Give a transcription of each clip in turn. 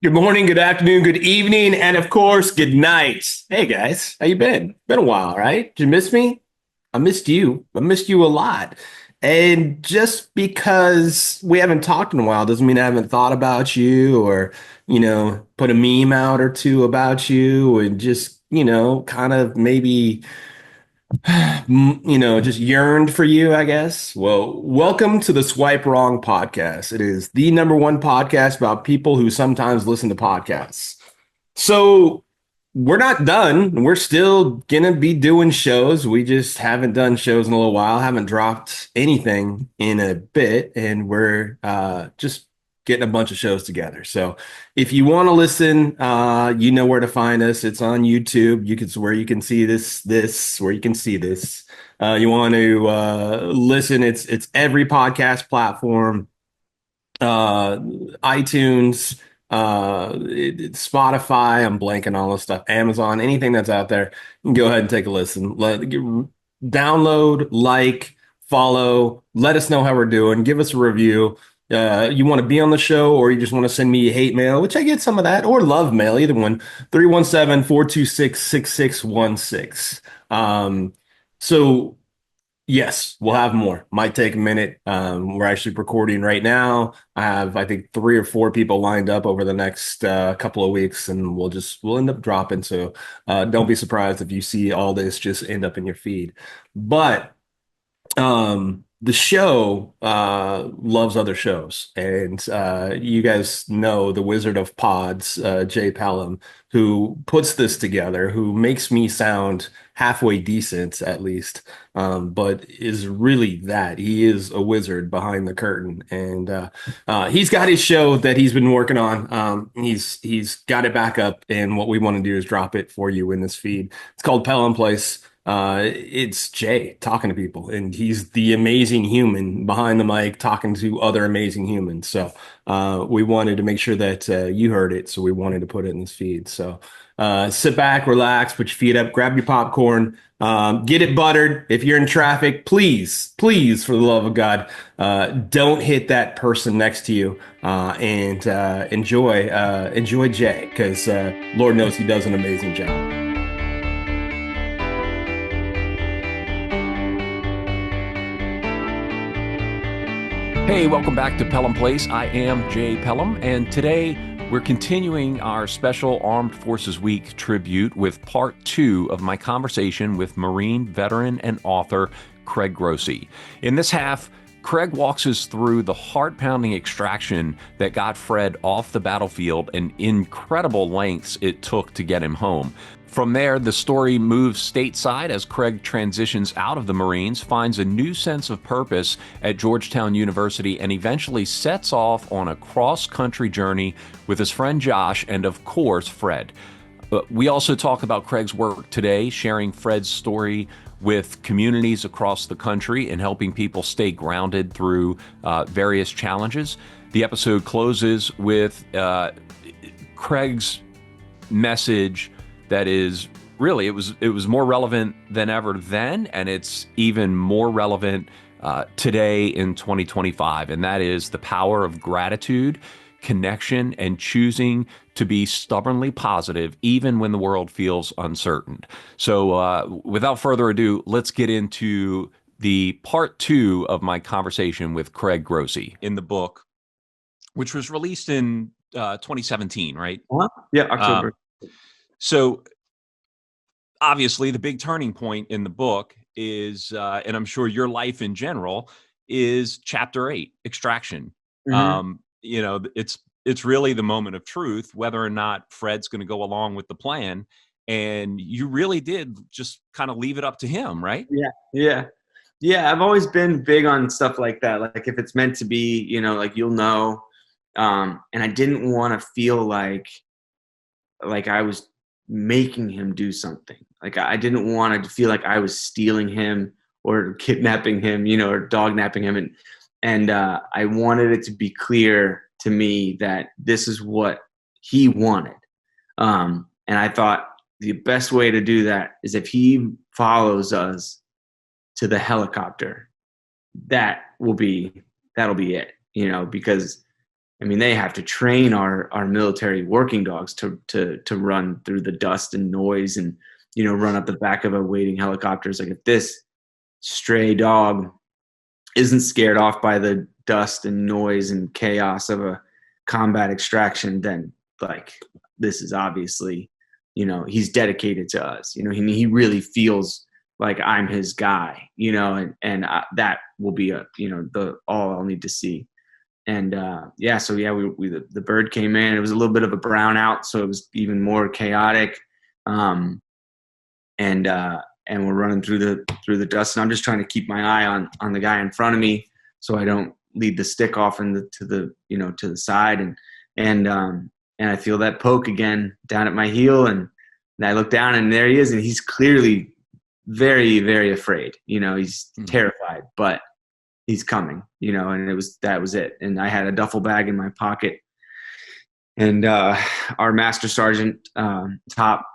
Good morning, good afternoon, good evening, and of course, good night. Hey guys, how you been? Been a while, right? Did you miss me? I missed you. I missed you a lot. And just because we haven't talked in a while doesn't mean I haven't thought about you or, put a meme out or two about you and just, kind of maybe just yearned for you, I guess. Well, welcome to the Swipe Wrong podcast. It is the number one podcast about people who sometimes listen to podcasts. So we're not done. We're still gonna be doing shows. We just haven't done shows in a little while, haven't dropped anything in a bit, and we're just getting a bunch of shows together. So if you want to listen, you know where to find us. It's on YouTube. Where you can see where you can see this. You want to listen, it's every podcast platform, iTunes, Spotify, I'm blanking all this stuff, Amazon, anything that's out there, you can go ahead and take a listen. Download, like, follow, let us know how we're doing, give us a review. You want to be on the show or you just want to send me hate mail, which I get some of that, or love mail, either one, 317-426-6616. So yes, we'll have more. Might take a minute. We're actually recording right now. I have, I think, three or four people lined up over the next couple of weeks, and we'll end up dropping. So don't be surprised if you see all this just end up in your feed. But the show loves other shows, and you guys know the Wizard of Pods, Jay Pelham, who puts this together, who makes me sound halfway decent at least, but is really that. He is a wizard behind the curtain, and he's got his show that he's been working on. He's got it back up, and what we want to do is drop it for you in this feed. It's called Pelham Place. It's Jay talking to people, and he's the amazing human behind the mic talking to other amazing humans. So we wanted to make sure that you heard it, so we wanted to put it in this feed. So sit back, relax, put your feet up, grab your popcorn, get it buttered. If you're in traffic, please, for the love of God, don't hit that person next to you, and enjoy Jay, because Lord knows he does an amazing job. Hey, welcome back to Pelham Place. I am Jay Pelham, and today we're continuing our special Armed Forces Week tribute with part 2 of my conversation with Marine veteran and author Craig Grossi. In this half, Craig walks us through the heart-pounding extraction that got Fred off the battlefield and incredible lengths it took to get him home. From there, the story moves stateside as Craig transitions out of the Marines, finds a new sense of purpose at Georgetown University, and eventually sets off on a cross-country journey with his friend Josh and, of course, Fred. We also talk about Craig's work today, sharing Fred's story with communities across the country and helping people stay grounded through various challenges. The episode closes with Craig's message that is really, it was more relevant than ever then, and it's even more relevant today in 2025, and that is the power of gratitude, connection, and choosing to be stubbornly positive even when the world feels uncertain. So without further ado, let's get into the part 2 of my conversation with Craig Grossi in the book, which was released in 2017, right? Yeah, October. So obviously the big turning point in the book is, and I'm sure your life in general, is chapter 8, extraction. Mhm. It's really the moment of truth, whether or not Fred's going to go along with the plan. And you really did just kind of leave it up to him, right? Yeah. I've always been big on stuff like that. Like if it's meant to be, like you'll know. And I didn't want to feel like I was making him do something. Like I didn't want to feel like I was stealing him or kidnapping him, or dognapping him, and I wanted it to be clear to me that this is what he wanted. And I thought the best way to do that is if he follows us to the helicopter, that'll be it, because I mean, they have to train our military working dogs to run through the dust and noise and, run up the back of a waiting helicopter. It's like, if this stray dog isn't scared off by the dust and noise and chaos of a combat extraction, then like, this is obviously, he's dedicated to us. He really feels like I'm his guy, and that will be all I'll need to see. And the bird came in. It was a little bit of a brownout, so it was even more chaotic. Um, and we're running through the dust, and I'm just trying to keep my eye on the guy in front of me, so I don't lead the stick off to the side. And I feel that poke again down at my heel, and I look down, and there he is, and he's clearly very, very afraid. He's terrified, but he's coming, and that was it. And I had a duffel bag in my pocket, and our master sergeant, Top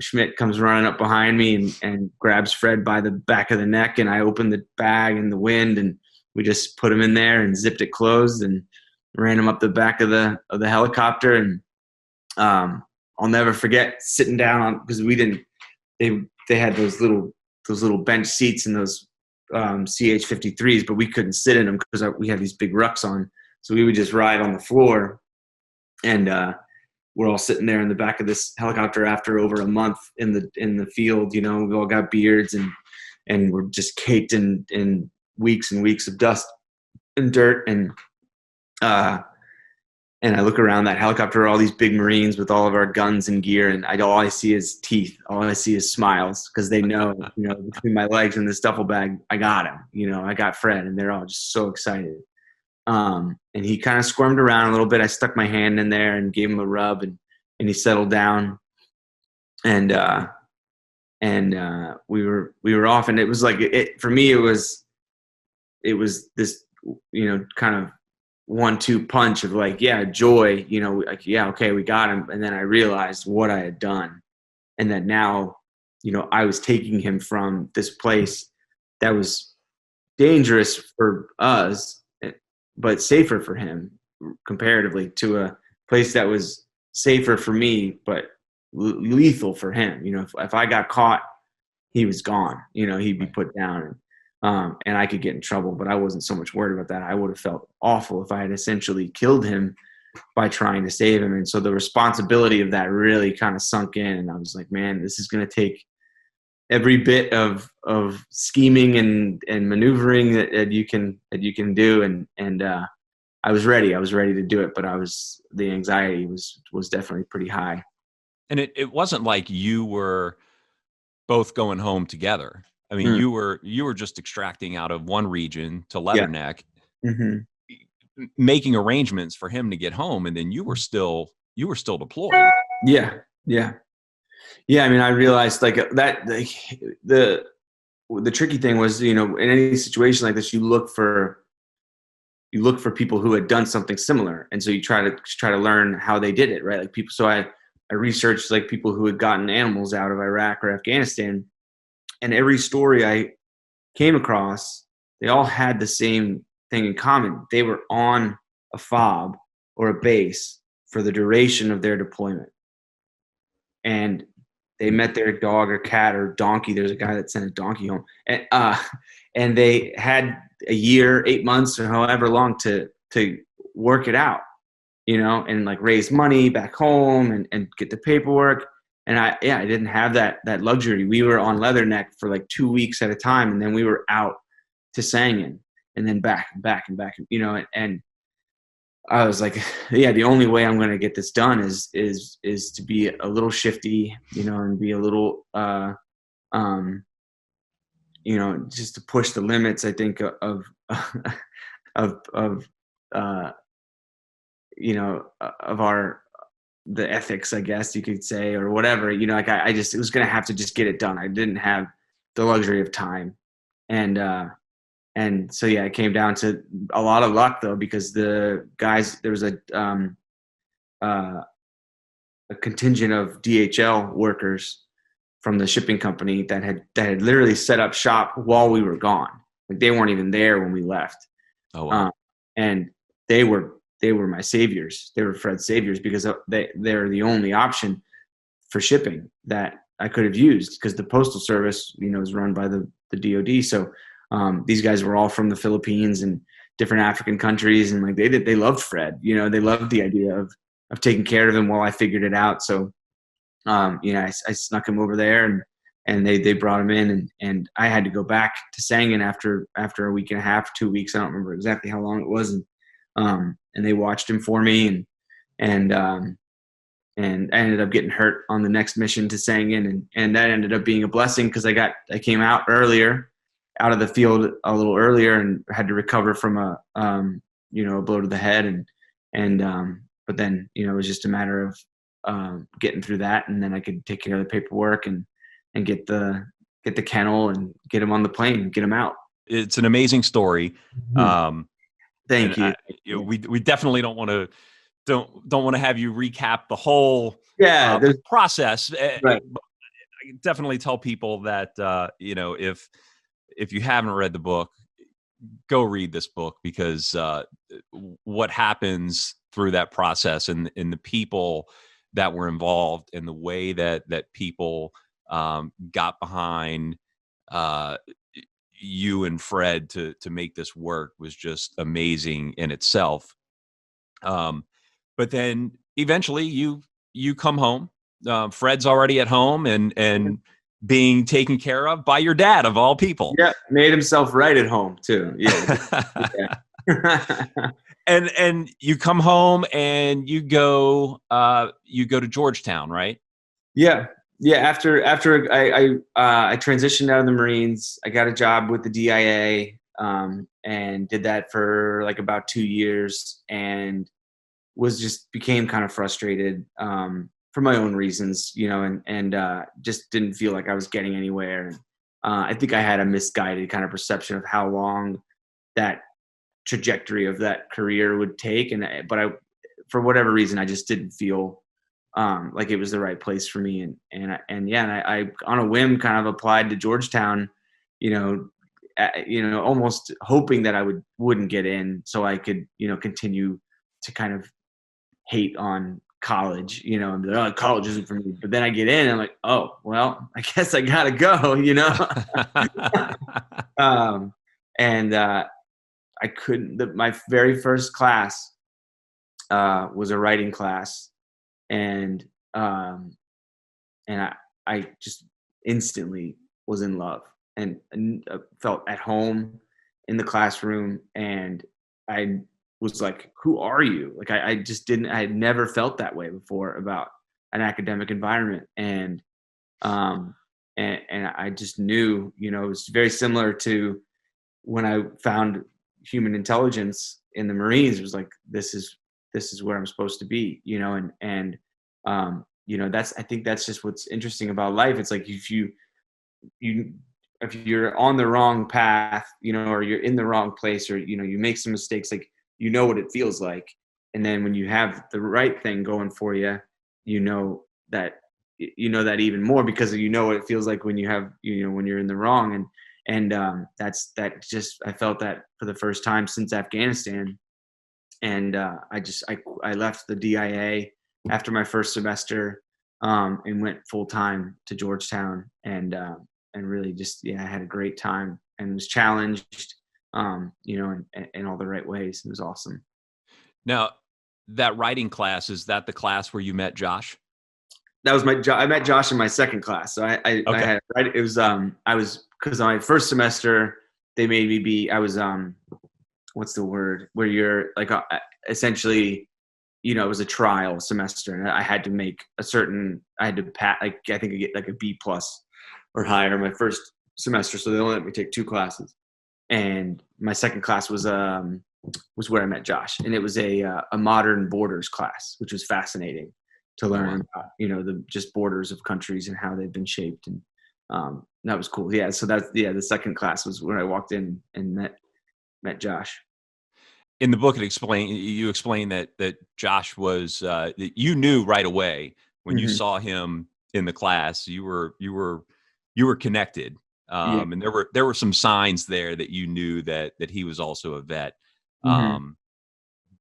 Schmidt, comes running up behind me and grabs Fred by the back of the neck, and I opened the bag in the wind, and we just put him in there and zipped it closed and ran him up the back of the helicopter. And I'll never forget sitting down on, because they had those little bench seats in those CH-53s, but we couldn't sit in them because we had these big rucks on. So we would just ride on the floor, and we're all sitting there in the back of this helicopter after over a month in the field. We all got beards, and we're just caked in weeks and weeks of dust and dirt. And I look around that helicopter, all these big Marines with all of our guns and gear, and all I see is teeth. All I see is smiles, because they know, between my legs and this duffel bag, I got him. I got Fred, and they're all just so excited. And he kind of squirmed around a little bit. I stuck my hand in there and gave him a rub, and he settled down. And we were off, and it was like, for me, it was this, kind of 1-2 punch of like, yeah, joy, like, yeah, okay, we got him. And then I realized what I had done, and that now, I was taking him from this place that was dangerous for us, but safer for him comparatively, to a place that was safer for me, but lethal for him. If I got caught, he was gone. He'd be put down. And I could get in trouble, but I wasn't so much worried about that. I would have felt awful if I had essentially killed him by trying to save him. And so the responsibility of that really kind of sunk in. And I was like, man, this is going to take every bit of scheming and maneuvering that you can do. And I was ready. I was ready to do it, but the anxiety was definitely pretty high. And it wasn't like you were both going home together. I mean, you were just extracting out of one region to Leatherneck, making arrangements for him to get home, and then you were still deployed. Yeah. I mean, I realized like that the tricky thing was, in any situation like this, you look for people who had done something similar, and so you try to learn how they did it, right? Like people. So I researched like people who had gotten animals out of Iraq or Afghanistan. And every story I came across, they all had the same thing in common. They were on a FOB or a base for the duration of their deployment. And they met their dog or cat or donkey. There's a guy that sent a donkey home. And they had a year, 8 months, or however long to work it out, and like raise money back home and get the paperwork. And I didn't have that luxury. We were on Leatherneck for like 2 weeks at a time, and then we were out to Sangin, and then back and back and back. And I was like, yeah, the only way I'm going to get this done is to be a little shifty, and be a little, just to push the limits. I think of the ethics, I guess you could say, or whatever, like I just, it was going to have to just get it done. I didn't have the luxury of time. And so, yeah, it came down to a lot of luck though, because the guys, there was a contingent of DHL workers from the shipping company that had literally set up shop while we were gone. Like they weren't even there when we left. Oh, wow. And they were they were my saviors. They were Fred's saviors because they're the only option for shipping that I could have used, because the postal service, is run by the DoD. So these guys were all from the Philippines and different African countries, and like they loved Fred. They loved the idea of taking care of him while I figured it out. So I snuck him over there, and they brought him in, and I had to go back to Sangin after a week and a half, 2 weeks. I don't remember exactly how long it was, and they watched him for me, and I ended up getting hurt on the next mission to Sangin, and that ended up being a blessing, because I came out of the field a little earlier, and had to recover from a blow to the head, but then it was just a matter of getting through that, and then I could take care of the paperwork and get the kennel and get him on the plane and get him out. It's an amazing story. Thank you. We definitely don't want to have you recap the whole process. Right. I definitely tell people that if you haven't read the book, go read this book, because what happens through that process, and the people that were involved, and the way that people got behind you and Fred to make this work was just amazing in itself. But then eventually you come home. Fred's already at home and being taken care of by your dad, of all people. Yeah, made himself right at home too. Yeah. And you come home and you go to Georgetown, right? Yeah. After I transitioned out of the Marines, I got a job with the DIA, and did that for like about 2 years, and became kind of frustrated for my own reasons, and just didn't feel like I was getting anywhere. I think I had a misguided kind of perception of how long that trajectory of that career would take, but for whatever reason, I just didn't feel like it was the right place for me, and I on a whim kind of applied to Georgetown, almost hoping that I wouldn't get in, so I could continue to kind of hate on college, and be like, oh, college isn't for me. But then I get in and I'm like, oh, well, I guess I gotta go, and I couldn't. My very first class was a writing class, and I just instantly was in love, and felt at home in the classroom, and I was like, who are you? Like, I had never felt that way before about an academic environment. And I just knew, it was very similar to when I found human intelligence in the Marines. It was like, this is where I'm supposed to be, and I think that's just what's interesting about life. It's like, if you're on the wrong path, or you're in the wrong place, or, you make some mistakes, like, what it feels like. And then when you have the right thing going for you, that even more, because what it feels like when you have, when you're in the wrong. And I felt that for the first time since Afghanistan. And I left the DIA after my first semester, and went full time to Georgetown, and really just, I had a great time and was challenged, in all the right ways. It was awesome. Now, that writing class, is that the class where you met Josh? That was I met Josh in my second class. So I had, right. It was, because on my first semester, they made me be, I was, what's the word, where you're like, essentially, it was a trial semester, and I had to make I had to pass, like, I think I get like a B+ or higher my first semester. So they only let me take 2 classes. And my second class was where I met Josh, and it was a modern borders class, which was fascinating to learn about, the just borders of countries and how they've been shaped, and that was cool. Yeah, so that's the second class was when I walked in and met Josh. In the book, you explain that Josh was that you knew right away when you saw him in the class, you were connected. And there were some signs there that you knew that he was also a vet.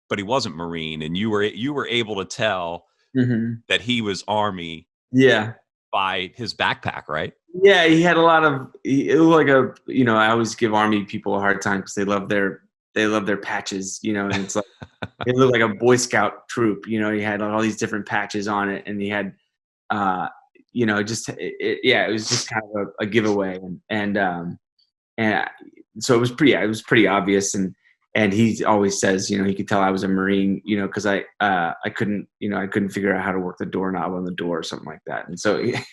but he wasn't Marine, and you were able to tell Hmm. that he was Army Yeah. by his backpack, right? Yeah, he had a lot of. It was like a, I always give Army people a hard time because they love their patches, and it's like it looked like a Boy Scout troop. He had all these different patches on it, and he had, uh, just yeah, it was just kind of a giveaway, and so it was pretty obvious, and he always says, he could tell I was a Marine, because I couldn't figure out how to work the doorknob on the door or something like that, and so yeah,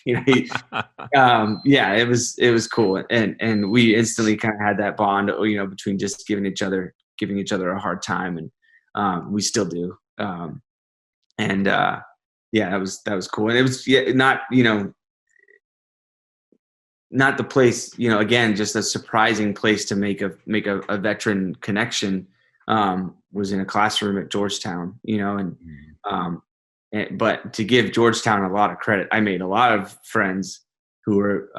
it was cool, and we instantly kind of had that bond, between just giving each other a hard time, and we still do, and yeah, that was cool, and it was, yeah, not the place, again, just a surprising place to make a veteran connection, was in a classroom at Georgetown, Mm. um, but to give Georgetown a lot of credit, I made a lot of friends who were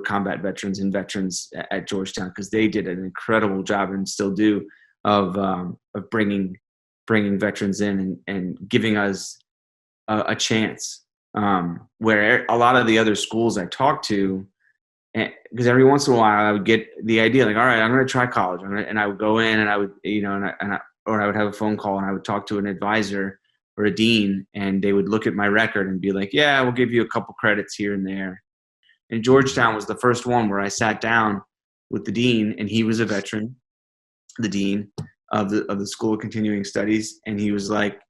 combat veterans and veterans at Georgetown, because they did an incredible job and still do of bringing veterans in, and giving us a chance, where a lot of the other schools I talked to, because every once in a while I would get the idea, like, all right, I'm going to try college, and I would go in, and I would, or I would have a phone call, and I would talk to an advisor or a dean, and they would look at my record and be like, yeah, we'll give you a couple credits here and there. And Georgetown was the first one where I sat down with the dean, and he was a veteran, the dean of the School of Continuing Studies, and he was like,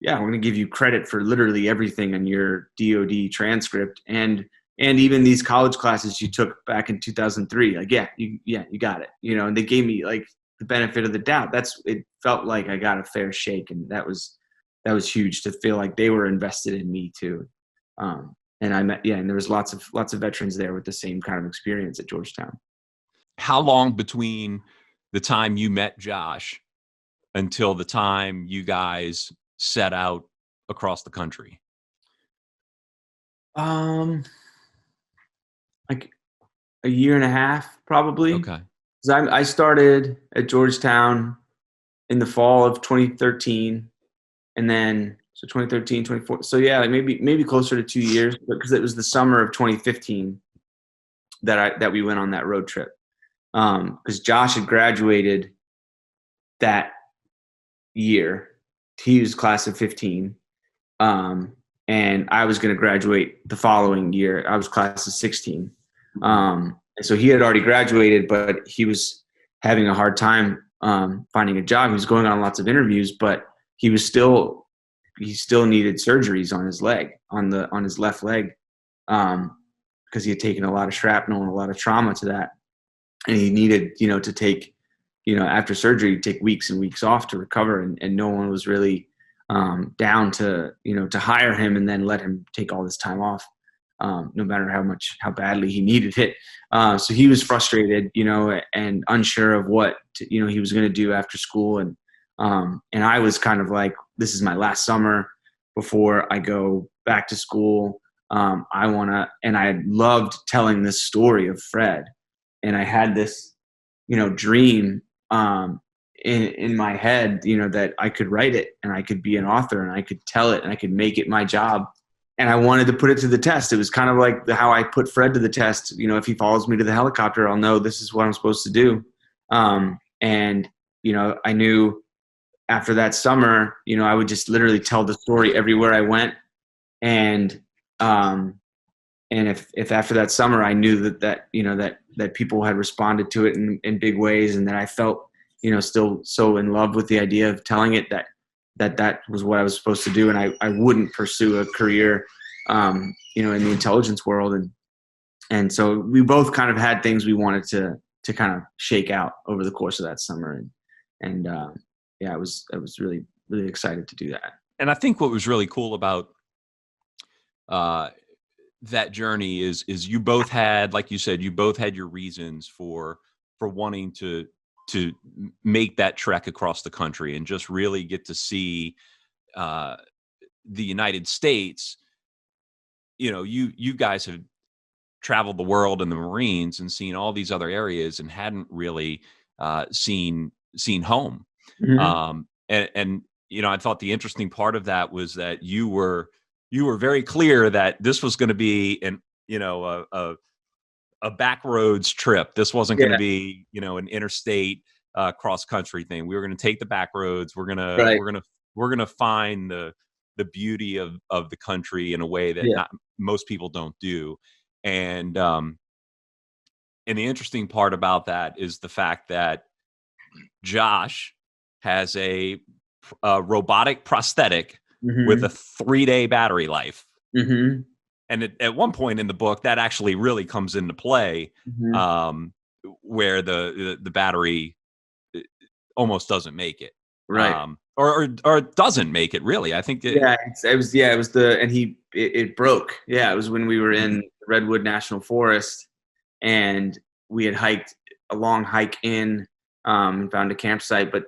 yeah, we're going to give you credit for literally everything in your DoD transcript, and even these college classes you took back in 2003. Like, yeah, you got it. And they gave me like the benefit of the doubt. It felt like I got a fair shake, and that was huge to feel like they were invested in me too. And I met, yeah, and there was lots of veterans there with the same kind of experience at Georgetown. How long between the time you met Josh until the time you guys set out across the country? Um, like a year and a half, probably. Okay. 'Cause I started at Georgetown in the fall of 2013, and then so 2013, 24. So yeah, like maybe closer to 2 years, because it was the summer of 2015 that we went on that road trip. Because Josh had graduated that year. He was class of 15. Um, and I was going to graduate the following year. I was class of 16. And so he had already graduated, but he was having a hard time finding a job. He was going on lots of interviews, but he still needed surgeries on his leg, on his left leg, because he had taken a lot of shrapnel and a lot of trauma to that, and he needed, to take, after surgery, take weeks and weeks off to recover, and no one was really down to hire him and then let him take all this time off, no matter how badly he needed it. So he was frustrated, and unsure of what he was going to do after school, and I was kind of like, this is my last summer before I go back to school. And I loved telling this story of Fred, and I had this, dream, in my head, that I could write it, and I could be an author, and I could tell it, and I could make it my job. And I wanted to put it to the test. It was kind of like how I put Fred to the test. If he follows me to the helicopter, I'll know this is what I'm supposed to do. And I knew after that summer, I would just literally tell the story everywhere I went. And if after that summer I knew that people had responded to it in big ways, and that I felt, still so in love with the idea of telling it, that was what I was supposed to do, and I wouldn't pursue a career, in the intelligence world, and so we both kind of had things we wanted to kind of shake out over the course of that summer, and yeah, I was really really excited to do that. And I think what was really cool about that journey is you both had, like you said, you both had your reasons for wanting to make that trek across the country and just really get to see the United States. You guys have traveled the world in the Marines and seen all these other areas and hadn't really seen home. Mm-hmm. and I thought the interesting part of that was that you were very clear that this was going to be a back roads trip. This wasn't going to Yeah. be, an interstate cross country thing. We were going to take the back roads. Right. We're gonna find the beauty of the country in a way that Yeah. not most people don't do. And and the interesting part about that is the fact that Josh has a robotic prosthetic with a Mm-hmm. 3-day battery life. Mm-hmm. And at one point in the book, that actually really comes into play, Mm-hmm. um, where the battery almost doesn't make it, Right. or doesn't make it really. I think Yeah, it was it broke. Yeah, it was when we were in Redwood National Forest, and we had hiked a long hike in, and found a campsite, but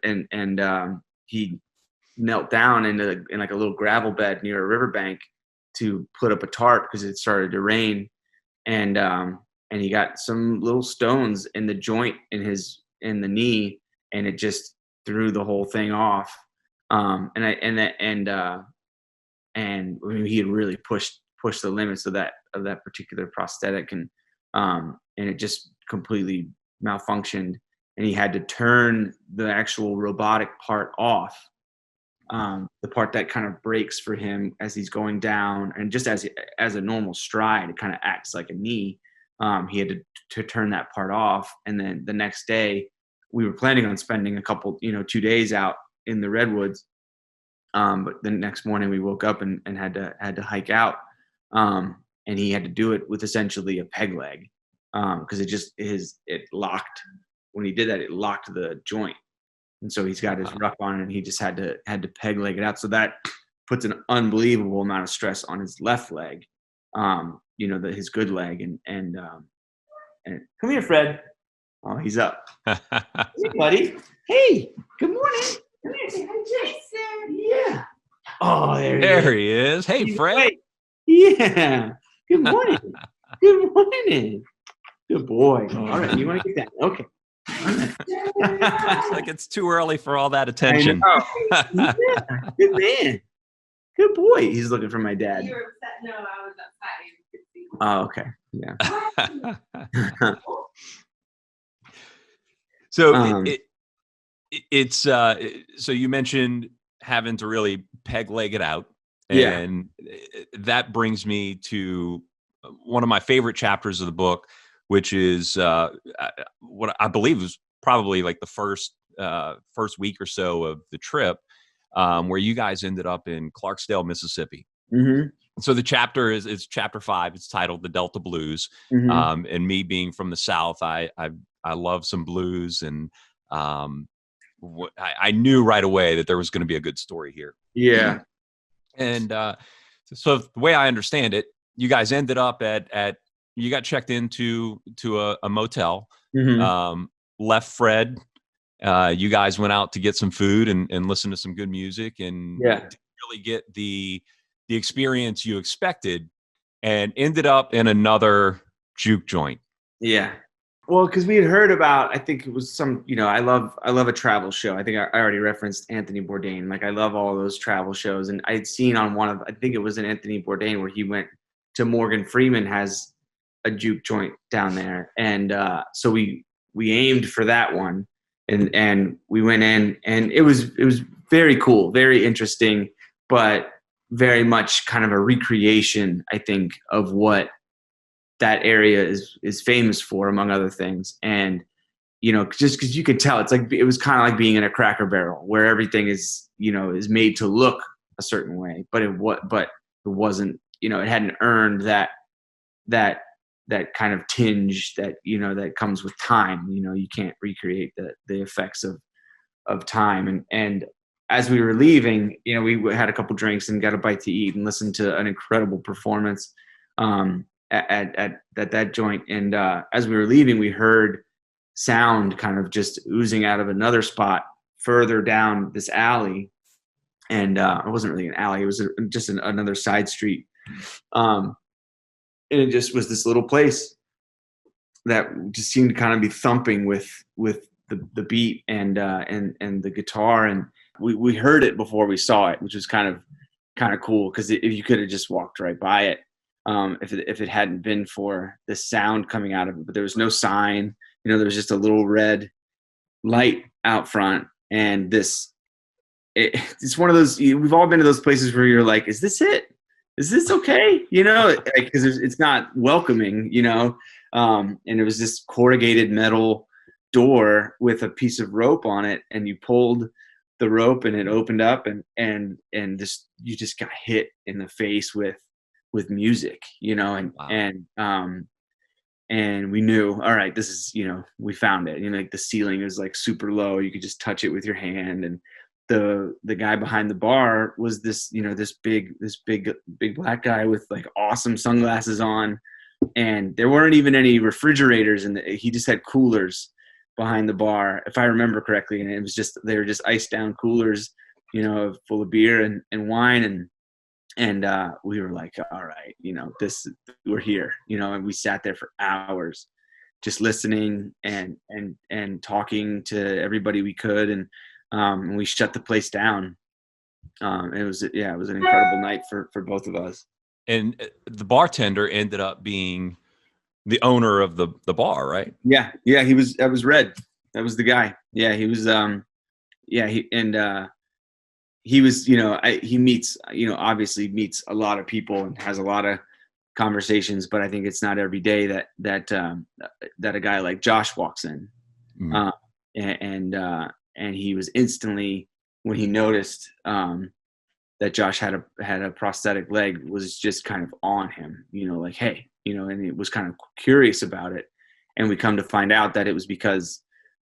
he knelt down in like a little gravel bed near a riverbank to put up a tarp because it started to rain, and he got some little stones in the joint in the knee, and it just threw the whole thing off. And I mean, he had really pushed the limits of that particular prosthetic, and it just completely malfunctioned, and he had to turn the actual robotic part off, the part that kind of breaks for him as he's going down, and just as a normal stride, it kind of acts like a knee. He had to turn that part off, and then the next day, we were planning on spending a couple, 2 days out in the redwoods. But the next morning we woke up and had to hike out, and he had to do it with essentially a peg leg, because it locked when he did that. It locked the joint, and so he's got his ruck on, and he just had to peg leg it out. So that puts an unbelievable amount of stress on his left leg, his good leg, and come here, Fred. Oh, he's up. Hey, buddy. Hey, good morning. Come here, say hi, Jay. Yeah. Oh, there he is. Hey, Fred. Wait. Yeah. Good morning. Good morning. Good boy. All right, you want to get that? Okay. It's like it's too early for all that attention. Yeah. Good man. Good boy. He's looking for my dad. You were upset. No, I was outside. Oh, okay. Yeah. So it's so you mentioned having to really peg leg it out, and that brings me to one of my favorite chapters of the book, which is what I believe was probably like the first week or so of the trip, where you guys ended up in Clarksdale, Mississippi. Mm-hmm. So the chapter is chapter 5. It's titled "The Delta Blues." Mm-hmm. And me being from the South, I love some blues, and I knew right away that there was going to be a good story here. Yeah. And so the way I understand it, you guys ended up at you got checked into a motel, Mm-hmm. left Fred. You guys went out to get some food and listen to some good music, and didn't really get the experience you expected, and ended up in another juke joint. Yeah. Well, because we had heard about, I think it was some, I love a travel show. I think I already referenced Anthony Bourdain. Like, I love all those travel shows. And I'd seen on one of, I think it was an Anthony Bourdain, where he went to Morgan Freeman has a juke joint down there. And so we aimed for that one, and we went in, and it was very cool, very interesting, but very much kind of a recreation, I think, of what that area is famous for, among other things. And just because you could tell, it's like, it was kind of like being in a Cracker Barrel, where everything is made to look a certain way, but it wasn't, it hadn't earned that kind of tinge that that comes with time. You can't recreate the effects of time. And as we were leaving, we had a couple drinks and got a bite to eat and listened to an incredible performance at that joint. And as we were leaving, we heard sound kind of just oozing out of another spot further down this alley. And it wasn't really an alley; it was just another side street. And it just was this little place that just seemed to kind of be thumping with the beat and the guitar, and we heard it before we saw it, which was kind of cool, because if you could have just walked right by it, if it hadn't been for the sound coming out of it. But there was no sign, there was just a little red light out front, and it's one of those, we've all been to those places where you're like, is this it? Is this okay? Because it's not welcoming, and it was this corrugated metal door with a piece of rope on it, and you pulled the rope and it opened up, and you just got hit in the face with music, and Wow. and we knew, all right, this is, we found it. Like the ceiling is like super low, you could just touch it with your hand, and the guy behind the bar was this big black guy with like awesome sunglasses on, and there weren't even any refrigerators, and he just had coolers behind the bar, if I remember correctly, and they were just iced down coolers, full of beer and wine, and we were like, all right, we're here, and we sat there for hours just listening and talking to everybody we could, and we shut the place down. It was an incredible night for both of us. And the bartender ended up being the owner of the bar, right? Yeah, that was Red. That was the guy. Yeah, he was he was, he meets, obviously meets a lot of people and has a lot of conversations, but I think it's not every day that a guy like Josh walks in. Mm. And he was instantly, when he noticed that Josh had a prosthetic leg, was just kind of on him, like, hey, and he was kind of curious about it. And we come to find out that it was because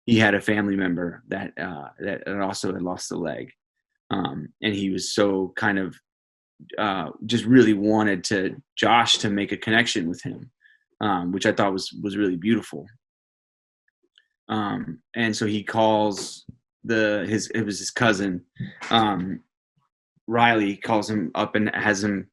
he had a family member that also had lost a leg. And he was so kind of just really wanted Josh to make a connection with him, which I thought was really beautiful. And so he calls it was his cousin, Riley, calls him up and has him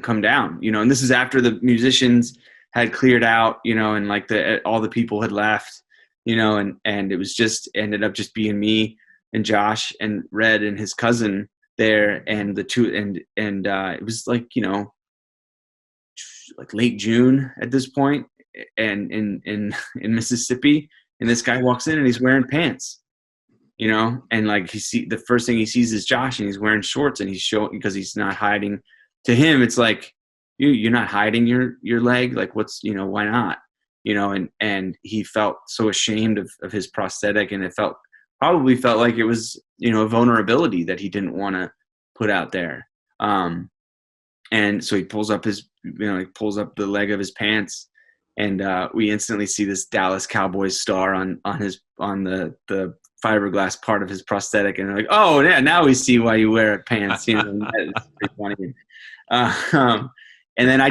come down, and this is after the musicians had cleared out, and like all the people had left, and it was just ended up just being me and Josh and Red and his cousin there, and the two, and it was like, like late June at this point, and in Mississippi, and this guy walks in and he's wearing pants, and like the first thing he sees is Josh, and he's wearing shorts, and he's showing, because he's not hiding. To him, it's like, you're not hiding your leg, like, what's, why not, and he felt so ashamed of his prosthetic, and it probably felt like it was, a vulnerability that he didn't want to put out there. And so he pulls up pulls up the leg of his pants, and we instantly see this Dallas Cowboys star on the fiberglass part of his prosthetic, and they're like, oh yeah, now we see why you wear pants. That's pretty funny. And then I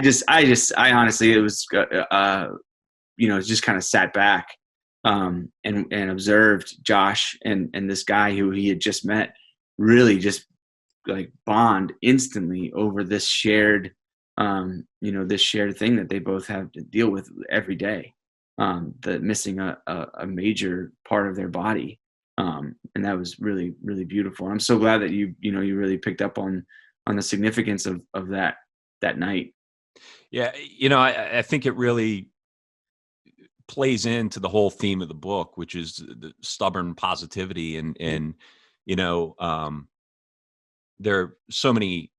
honestly, it was just kind of sat back and observed Josh and this guy who he had just met really just like bond instantly over this shared this shared thing that they both have to deal with every day, the missing a major part of their body, and that was really, really beautiful. And I'm so glad that you really picked up on the significance of that night. Yeah, I think it really plays into the whole theme of the book, which is the stubborn positivity, and there are so many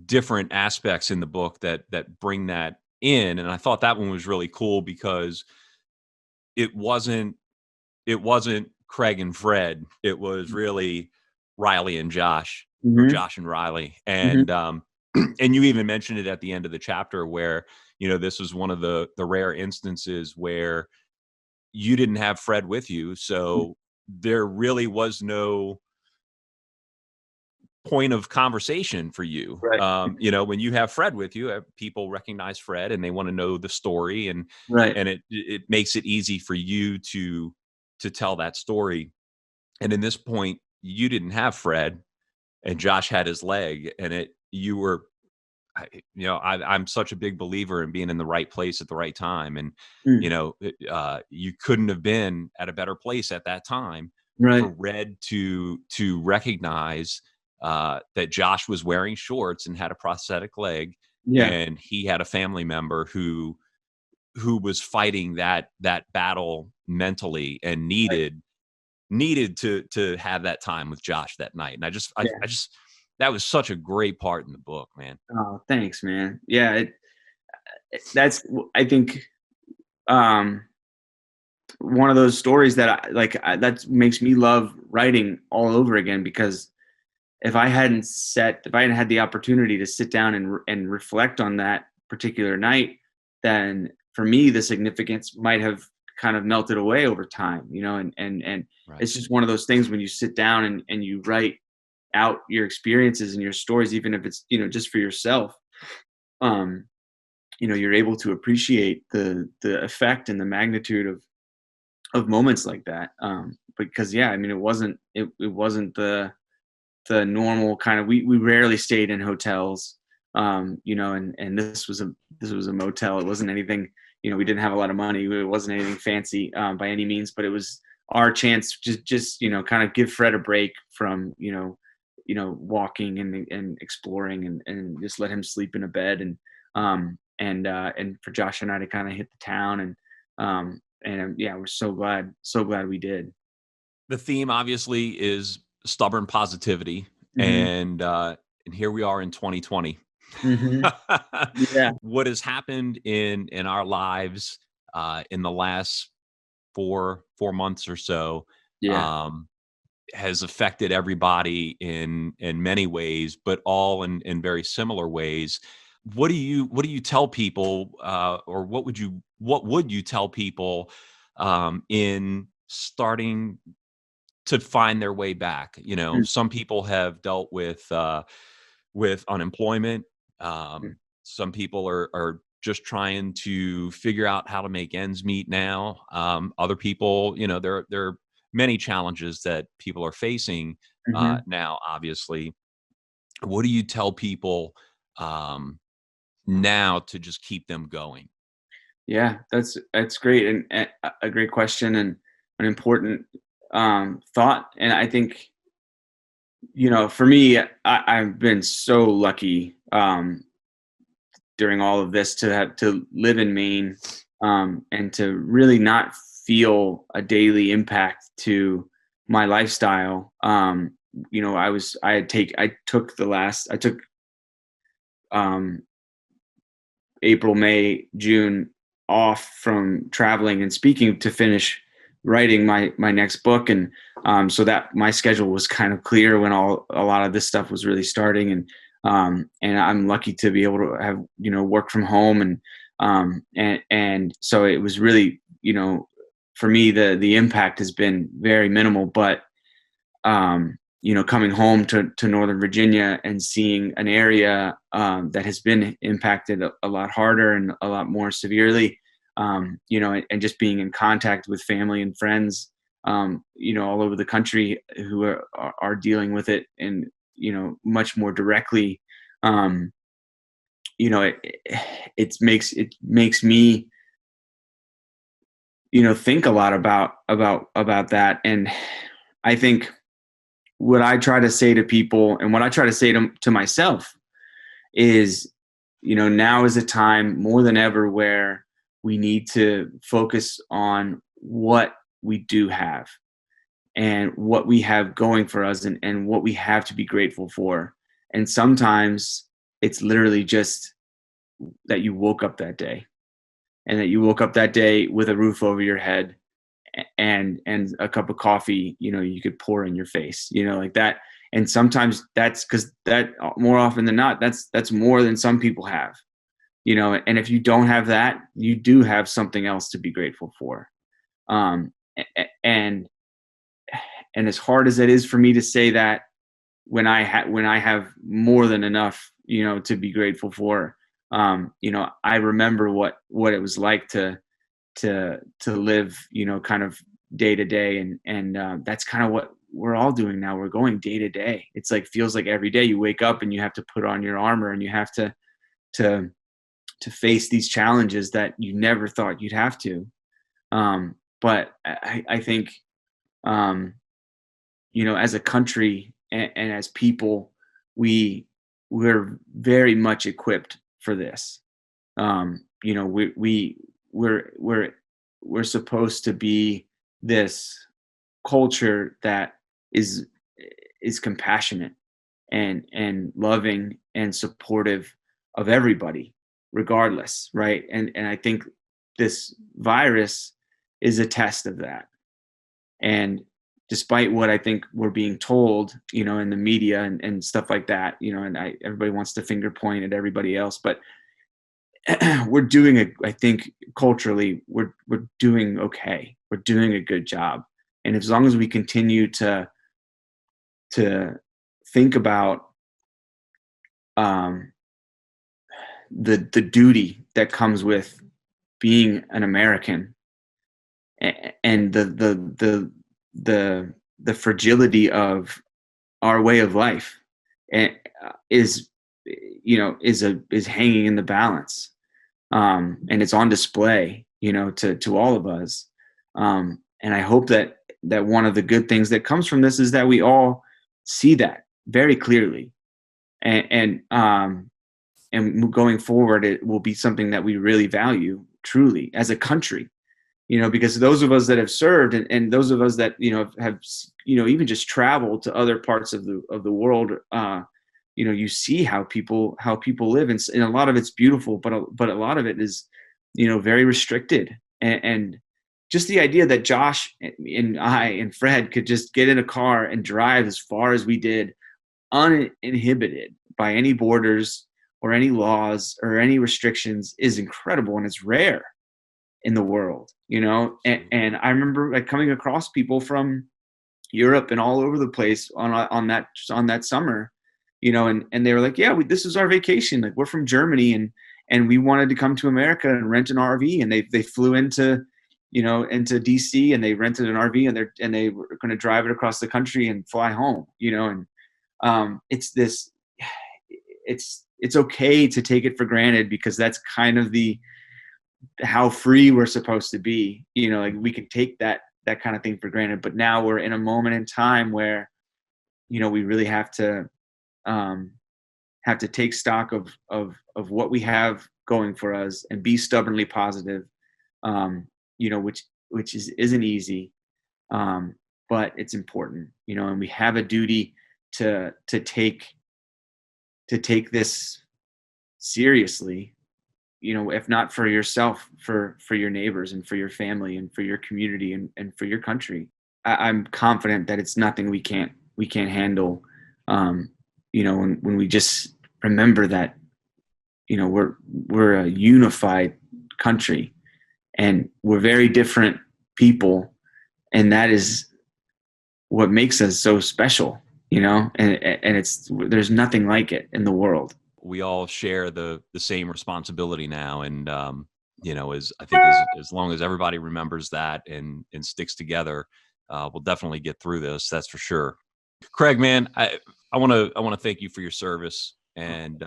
different aspects in the book that bring that in, and I thought that one was really cool because it wasn't Craig and Fred, it was really Riley and Josh, or Mm-hmm. Josh and Riley, Mm-hmm. and and you even mentioned it at the end of the chapter where this was one of the rare instances where you didn't have Fred with you, so there really was no point of conversation for you. Right. When you have Fred with you, people recognize Fred and they want to know the story, and Right. it makes it easy for you to tell that story. And in this point, you didn't have Fred, and Josh had his leg, and you were, I'm such a big believer in being in the right place at the right time, and Mm. you couldn't have been at a better place at that time Right. for Red to recognize that Josh was wearing shorts and had a prosthetic leg, Yeah. and he had a family member who was fighting that battle mentally and Right. needed to have that time with Josh that night. And Yeah. I just that was such a great part in the book, man. Oh, thanks, man. Yeah. That's, I think, um, one of those stories that that makes me love writing all over again, because if I hadn't had the opportunity to sit down and reflect on that particular night, then for me the significance might have kind of melted away over time, and Right. it's just one of those things when you sit down and you write out your experiences and your stories, even if it's, just for yourself. um you're able to appreciate the effect and the magnitude of moments like that. Because yeah, I mean, it wasn't the normal kind of, we rarely stayed in hotels. And this was a motel. It wasn't anything, we didn't have a lot of money. It wasn't anything fancy, by any means, but it was our chance to just kind of give Fred a break from, walking and exploring, and just let him sleep in a bed, and for Josh and I to kind of hit the town, and yeah, we're so glad we did. The theme obviously is stubborn positivity, Hmm. and here we are in 2020. Hmm. Yeah. What has happened in our lives in the last four months or so Yeah. um, has affected everybody in many ways, but all in very similar ways. What do you tell people, or what would you tell people in starting to find their way back? Some people have dealt with unemployment. Mhm. Some people are just trying to figure out how to make ends meet now. Other people, there are many challenges that people are facing Mhm. now. Obviously, what do you tell people um, now to just keep them going? Yeah, that's great, and a great question, and an important thought. And I think, for me, I've been so lucky, during all of this, to have to live in Maine, and to really not feel a daily impact to my lifestyle. I took um, April, May, June off from traveling and speaking to finish writing my next book, and so that my schedule was kind of clear when a lot of this stuff was really starting, and I'm lucky to be able to have, work from home, and so it was really, for me, the impact has been very minimal. But coming home to Northern Virginia and seeing an area, that has been impacted a lot harder and a lot more severely, and just being in contact with family and friends, all over the country, who are dealing with it, and, much more directly. um, it makes me, think a lot about that. And I think what I try to say to people, and what I try to say to myself, is, now is a time more than ever where we need to focus on what we do have, and what we have going for us, and what we have to be grateful for. And sometimes it's literally just that you woke up that day, and that you woke up that day with a roof over your head, and a cup of coffee, you could pour in your face, like that. And sometimes that's because that, more often than not, that's more than some people have. And if you don't have that, you do have something else to be grateful for. Um a- a- and and as hard as it is for me to say that, when I have more than enough, to be grateful for, I remember what it was like to live, kind of day to day. And that's kind of what we're all doing now. We're going day to day. It's like, feels like every day you wake up and you have to put on your armor, and you have to to face these challenges that you never thought you'd have to. But I think, um as a country and as people, we're very much equipped for this. We're supposed to be this culture that is compassionate and loving and supportive of everybody, regardless, right? And I think this virus is a test of that. And despite what I think we're being told, in the media and stuff like that, and everybody wants to finger point at everybody else, but we're doing I think culturally, we're doing okay. We're doing a good job. And as long as we continue to think about the duty that comes with being an American, and the fragility of our way of life, is hanging in the balance, and it's on display, to all of us. And I hope that one of the good things that comes from this is that we all see that very clearly, and going forward, it will be something that we really value truly as a country, because those of us that have served, and those of us that have even just traveled to other parts of the world, you see how people live, and a lot of it's beautiful, but a lot of it is very restricted, and just the idea that Josh and I and Fred could just get in a car and drive as far as we did, uninhibited by any borders or any laws or any restrictions, is incredible, and it's rare in the world, and I remember coming across people from Europe and all over the place on that summer, and they were like, yeah, this is our vacation. Like, we're from Germany, and we wanted to come to America and rent an RV, and they flew into DC, and they rented an RV, and they were going to drive it across the country and fly home, and it's okay to take it for granted, because that's kind of how free we're supposed to be, like we can take that kind of thing for granted. But now we're in a moment in time where, we really have to take stock of what we have going for us and be stubbornly positive, which isn't easy, but it's important, and we have a duty to take this seriously, if not for yourself, for your neighbors and for your family and for your community and for your country. I'm confident that it's nothing we can't handle, when we just remember that, we're a unified country, and we're very different people, and that is what makes us so special, and there's nothing like it in the world. We all share the same responsibility now, and as long as everybody remembers that and sticks together, we'll definitely get through this. That's for sure. Craig, man, I want to thank you for your service, and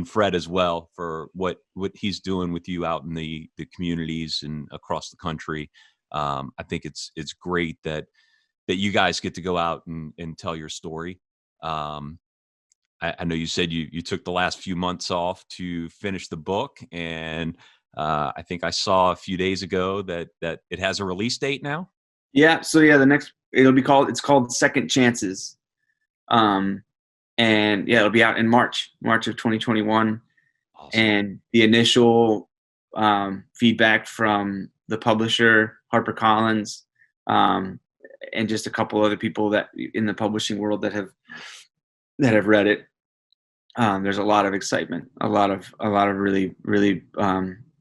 Fred as well, for what he's doing with you out in the communities and across the country. I think it's great that you guys get to go out and tell your story. I know you said you took the last few months off to finish the book, and I think I saw a few days ago that it has a release date now. Yeah. So yeah, it's called Second Chances. And yeah, it'll be out in March of 2021. Awesome. And the initial feedback from the publisher, HarperCollins, and just a couple other people that in the publishing world that have read it, there's a lot of excitement, a lot of really, really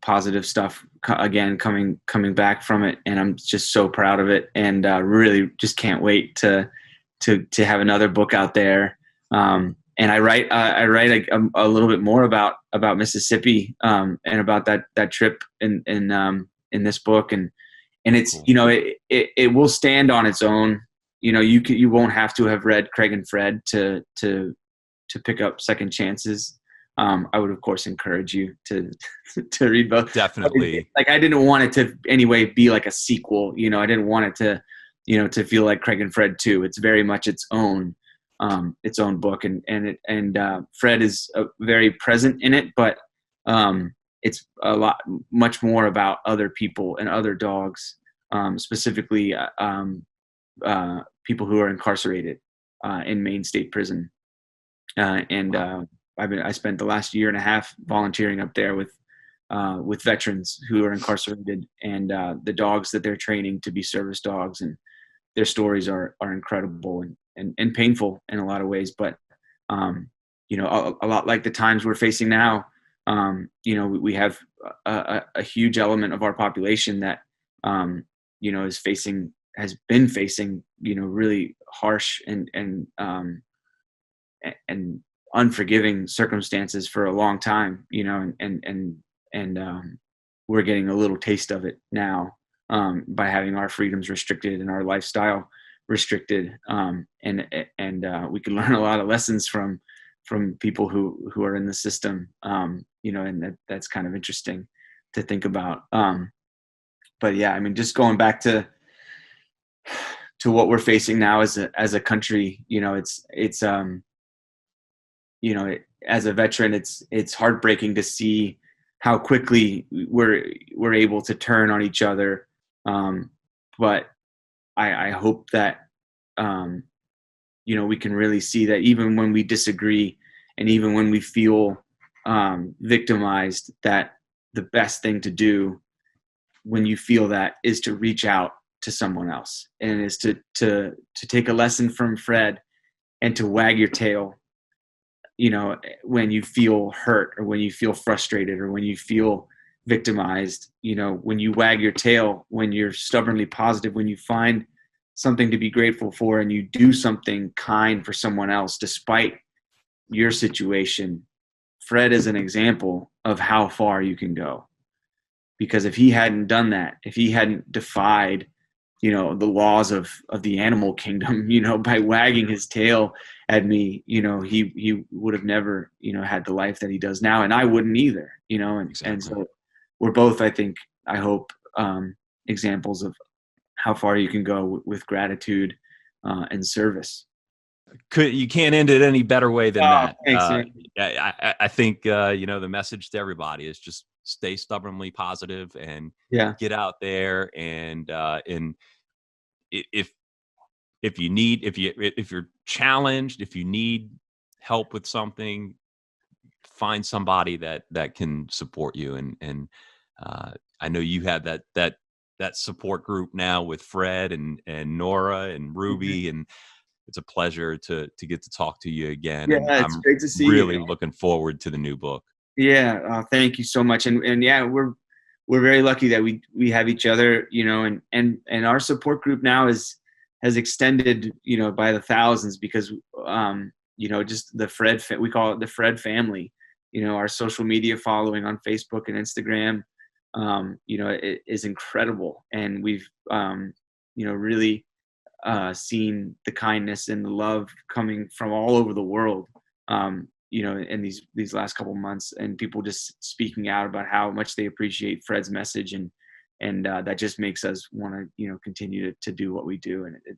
positive stuff again coming back from it, and I'm just so proud of it, and really just can't wait to have another book out there. And I write a little bit more about Mississippi, and about that trip in this book, and it's cool. It will stand on its own. You won't have to have read Craig and Fred to pick up Second Chances. I would of course encourage you to read both. Definitely. Like, I didn't want it to anyway be like a sequel. I didn't want it to feel like Craig and Fred too. It's very much its own book, and Fred is very present in it, but it's much more about other people and other dogs, specifically people who are incarcerated in Maine State Prison. I spent the last year and a half volunteering up there with veterans who are incarcerated, and the dogs that they're training to be service dogs, and their stories are incredible and painful in a lot of ways, but a lot like the times we're facing now. We have a huge element of our population that has been facing really harsh and unforgiving circumstances for a long time, and we're getting a little taste of it now by having our freedoms restricted and our lifestyle restricted, and we can learn a lot of lessons from people who are in the system, and that's kind of interesting to think about. But yeah, I mean, just going back to what we're facing now as a country, as a veteran, it's heartbreaking to see how quickly we're able to turn on each other. But I hope that we can really see that even when we disagree and even when we feel victimized, that the best thing to do when you feel that is to reach out to someone else, and is to take a lesson from Fred and to wag your tail, when you feel hurt or when you feel frustrated or when you feel victimized. When you wag your tail, when you're stubbornly positive, when you find something to be grateful for and you do something kind for someone else despite your situation, Fred is an example of how far you can go. Because if he hadn't done that, if he hadn't defied the laws of the animal kingdom, by wagging his tail at me, he would have never, had the life that he does now. And I wouldn't either, Exactly. And so we're both, I hope, examples of how far you can go with gratitude and service. You can't end it any better way than that. Thanks, man. I think, the message to everybody is just stay stubbornly positive and Yeah. get out there. And if you're challenged, if you need help with something, find somebody that can support you. And I know you have that support group now with Fred and Nora and Ruby, and it's a pleasure to get to talk to you again. Yeah, And it's I'm great to see really you. looking forward to the new book. Yeah, thank you so much. And yeah, we're very lucky that we have each other, and our support group now has extended, by the thousands, because just the Fred, we call it the Fred family. Our social media following on Facebook and Instagram, it is incredible, and we've really seen the kindness and the love coming from all over the world, in these last couple months, and people just speaking out about how much they appreciate Fred's message, and that just makes us want to, continue to do what we do, and it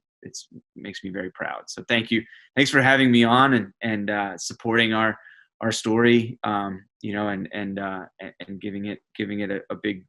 makes me very proud. So thank you, thanks for having me on and supporting our story, and giving it a big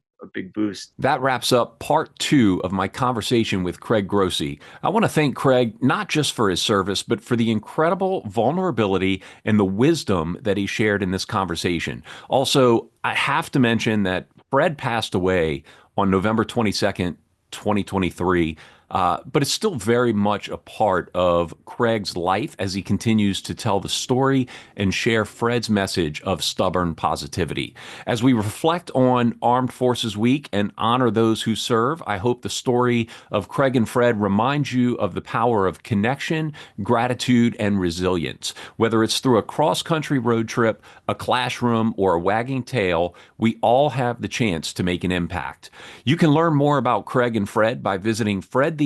boost. That wraps up part 2 of my conversation with Craig Grossi. I want to thank Craig not just for his service, but for the incredible vulnerability and the wisdom that he shared in this conversation. Also, I have to mention that Fred passed away on November 22nd, 2023. But it's still very much a part of Craig's life as he continues to tell the story and share Fred's message of stubborn positivity. As we reflect on Armed Forces Week and honor those who serve, I hope the story of Craig and Fred reminds you of the power of connection, gratitude, and resilience. Whether it's through a cross-country road trip, a classroom, or a wagging tail, we all have the chance to make an impact. You can learn more about Craig and Fred by visiting fredtheafghan.com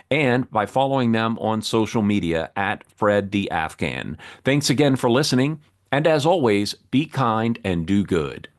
and by following them on social media at fredtheafghan. Thanks again for listening, and as always, be kind and do good.